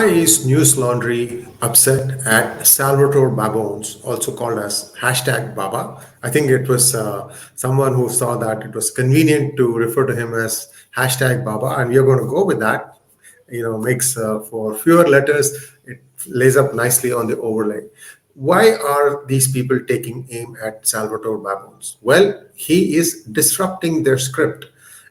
Why is NewsLaundry upset at Salvatore Babones, also called as #Baba? I think it was someone who saw that it was convenient to refer to him as #Baba, and we are going to go with that. Makes for fewer letters, it lays up nicely on the overlay. Why are these people taking aim at Salvatore Babones? Well, he is disrupting their script.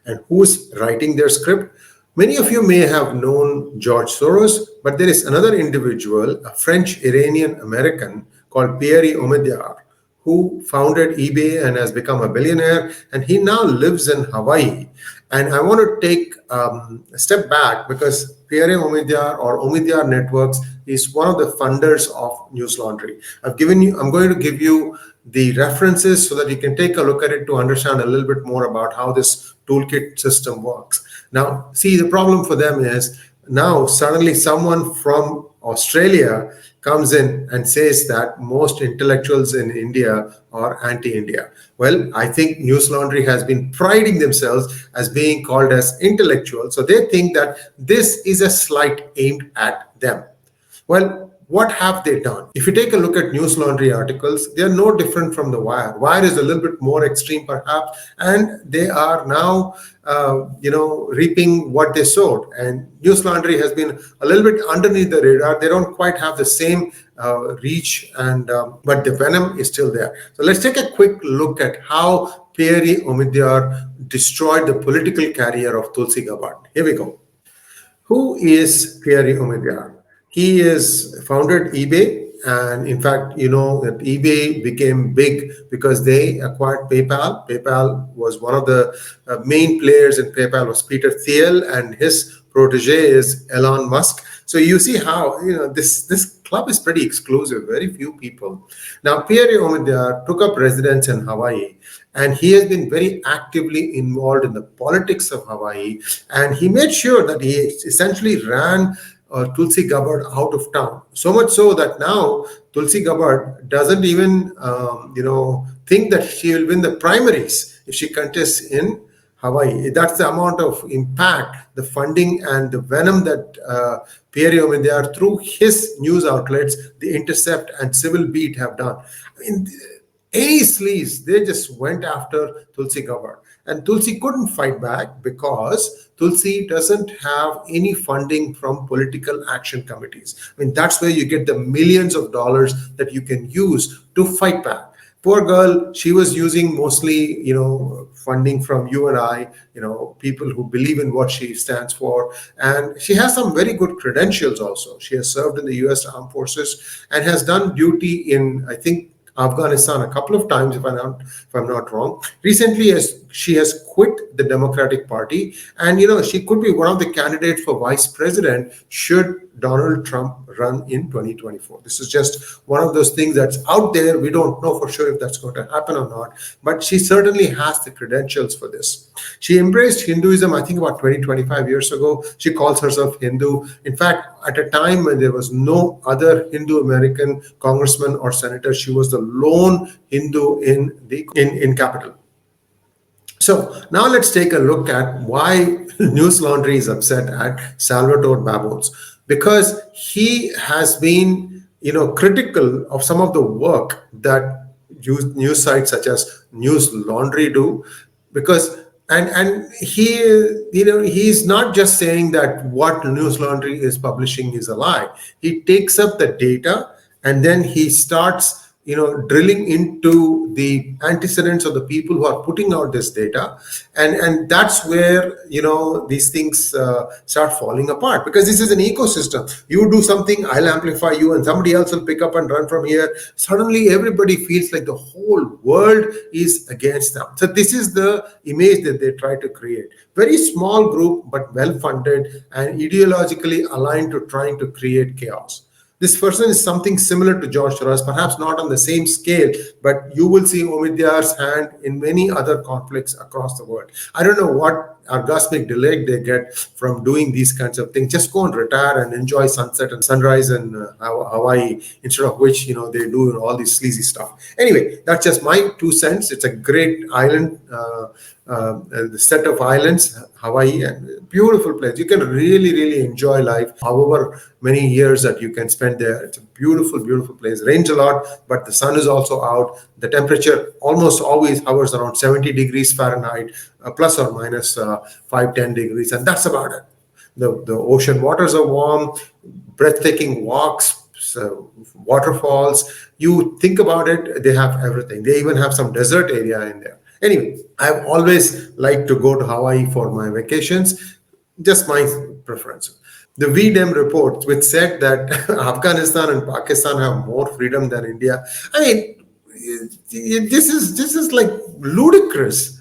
And who's writing their script? Many of you may have known George Soros, but there is another individual, a French-Iranian-American called Pierre Omidyar, who founded eBay and has become a billionaire, and he now lives in Hawaii. And I want to take a step back because Pierre Omidyar or Omidyar Networks is one of the funders of NewsLaundry. I'm going to give you the references so that you can take a look at it to understand a little bit more about how this toolkit system works. Now, see, the problem for them is now suddenly someone from Australia comes in and says that most intellectuals in India are anti-India. Well, I think NewsLaundry has been priding themselves as being called as intellectual. So they think that this is a slight aimed at them. Well, what have they done? If you take a look at NewsLaundry articles, they are no different from the Wire. Wire is a little bit more extreme, perhaps, and they are now, reaping what they sowed. And NewsLaundry has been a little bit underneath the radar. They don't quite have the same reach, but the venom is still there. So let's take a quick look at how Pierre Omidyar destroyed the political career of Tulsi Gabbard. Here we go. Who is Pierre Omidyar? He is founded eBay, and in fact, you know that eBay became big because they acquired PayPal. PayPal was one of the main players in PayPal was Peter Thiel, and his protege is Elon Musk. So you see how this club is pretty exclusive. Very few people. Now, Pierre Omidyar took up residence in Hawaii, and he has been very actively involved in the politics of Hawaii, and he made sure that he essentially ran Tulsi Gabbard out of town. So much so that now Tulsi Gabbard doesn't even, think that she will win the primaries if she contests in Hawaii. That's the amount of impact, the funding, and the venom that Pierre Omidyar, through his news outlets, The Intercept and Civil Beat, have done. I mean, any sleaze, they just went after Tulsi Gabbard. And Tulsi couldn't fight back because Tulsi doesn't have any funding from political action committees. I mean, that's where you get the millions of dollars that you can use to fight back. Poor girl, she was using mostly, funding from you and I, people who believe in what she stands for. And she has some very good credentials also. She has served in the U.S. Armed Forces and has done duty in, I think, Afghanistan a couple of times, if I'm not wrong. Recently, she has quit the Democratic Party, and she could be one of the candidates for vice president should Donald Trump run in 2024. This is just one of those things that's out there. We don't know for sure if that's going to happen or not, but she certainly has the credentials for this. She embraced Hinduism, I think, about 25 years ago. She calls herself Hindu. In fact, at a time when there was no other Hindu American congressman or senator, she was the lone Hindu in Capitol. So now let's take a look at why NewsLaundry is upset at Salvatore Babones, because he has been, critical of some of the work that news sites such as NewsLaundry do, because and he, he's not just saying that what NewsLaundry is publishing is a lie. He takes up the data and then he starts drilling into the antecedents of the people who are putting out this data. And that's where, these things start falling apart, because this is an ecosystem. You do something, I'll amplify you, and somebody else will pick up and run from here. Suddenly, everybody feels like the whole world is against them. So this is the image that they try to create. Very small group, but well-funded and ideologically aligned to trying to create chaos. This person is something similar to George Soros, perhaps not on the same scale, but you will see Omidyar's hand in many other conflicts across the world. I don't know what orgasmic delight they get from doing these kinds of things. Just go and retire and enjoy sunset and sunrise in Hawaii, instead of which, they do all this sleazy stuff. Anyway, that's just my 2 cents. It's a great island, the set of islands, Hawaii, and beautiful place. You can really, really enjoy life, however many years that you can spend there. It's a beautiful, beautiful place. Rains a lot, but the sun is also out. The temperature almost always hovers around 70 degrees Fahrenheit, plus or minus 5-10 degrees, and that's about it. The ocean waters are warm, breathtaking walks, waterfalls. You think about it, they have everything. They even have some desert area in there. Anyway, I've always liked to go to Hawaii for my vacations, just my preference. The venom report, which said that Afghanistan and Pakistan have more freedom than India. I mean, this is like ludicrous.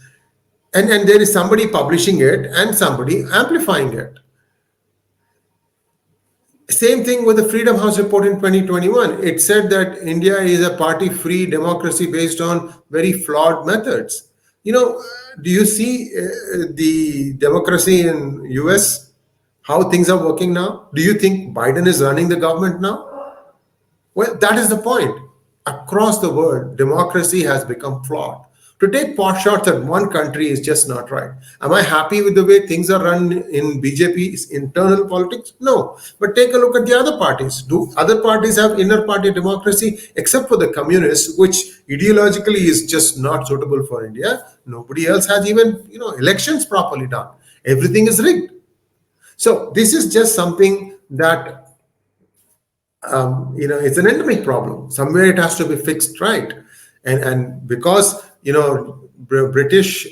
And there is somebody publishing it and somebody amplifying it. Same thing with the Freedom House report in 2021. It said that India is a party-free democracy based on very flawed methods. Do you see the democracy in US, how things are working now? Do you think Biden is running the government now? Well, that is the point. Across the world, democracy has become flawed. To take pot shots at one country is just not right. Am I happy with the way things are run in BJP's internal politics? No. But take a look at the other parties. Do other parties have inner party democracy? Except for the communists, which ideologically is just not suitable for India. Nobody else has even, elections properly done. Everything is rigged. So this is just something that, it's an endemic problem. Somewhere it has to be fixed right. And because, British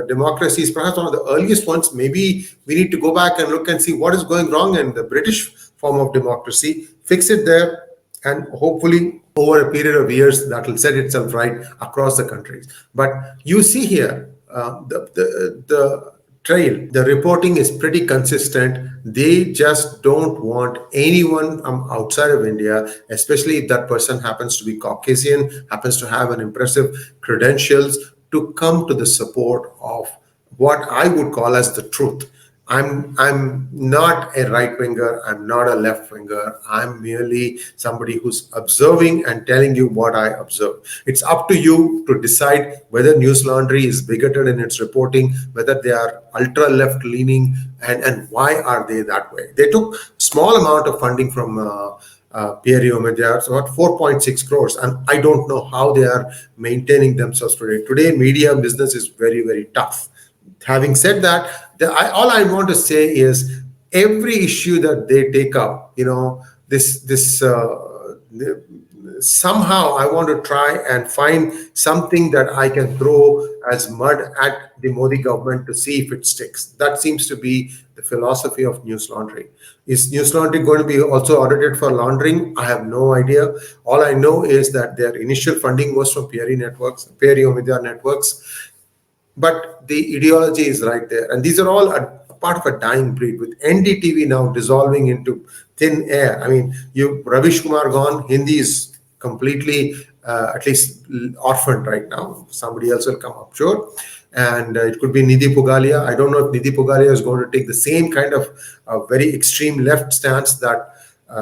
democracy is perhaps one of the earliest ones, maybe we need to go back and look and see what is going wrong in the British form of democracy, fix it there, and hopefully over a period of years that will set itself right across the countries. But you see here, the trail, the reporting is pretty consistent. They just don't want anyone from outside of India, especially if that person happens to be Caucasian, happens to have an impressive credentials, to come to the support of what I would call as the truth. I'm not a right-winger, I'm not a left-winger, I'm merely somebody who's observing and telling you what I observe. It's up to you to decide whether NewsLaundry is bigoted in its reporting, whether they are ultra-left-leaning, and why are they that way. They took small amount of funding from Pierre Omidyar, so about 4.6 crores, and I don't know how they are maintaining themselves today. Today, media business is very, very tough. Having said that, all I want to say is every issue that they take up, somehow I want to try and find something that I can throw as mud at the Modi government to see if it sticks. That seems to be the philosophy of NewsLaundry. Is NewsLaundry going to be also audited for laundering? I have no idea. All I know is that their initial funding was from Pierre Omidyar Networks. But the ideology is right there. And these are all a part of a dying breed, with NDTV now dissolving into thin air. I mean, Ravish Kumar gone, Hindi is completely, at least orphaned right now. Somebody else will come up, sure. And it could be Nidhi Pugalia. I don't know if Nidhi Pugalia is going to take the same kind of very extreme left stance that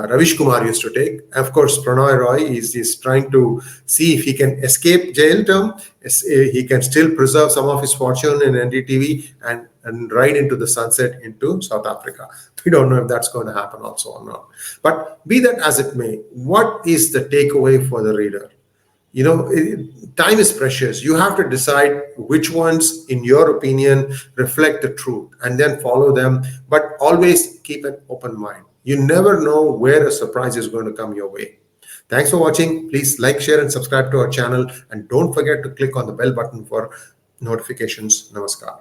Ravish Kumar used to take. Of course, Prannoy Roy is trying to see if he can escape jail term. He can still preserve some of his fortune in NDTV and ride into the sunset into South Africa. We don't know if that's going to happen also or not. But be that as it may, what is the takeaway for the reader? Time is precious. You have to decide which ones, in your opinion, reflect the truth and then follow them. But always keep an open mind. You never know where a surprise is going to come your way. Thanks for watching. Please like, share, and subscribe to our channel. And don't forget to click on the bell button for notifications. Namaskar.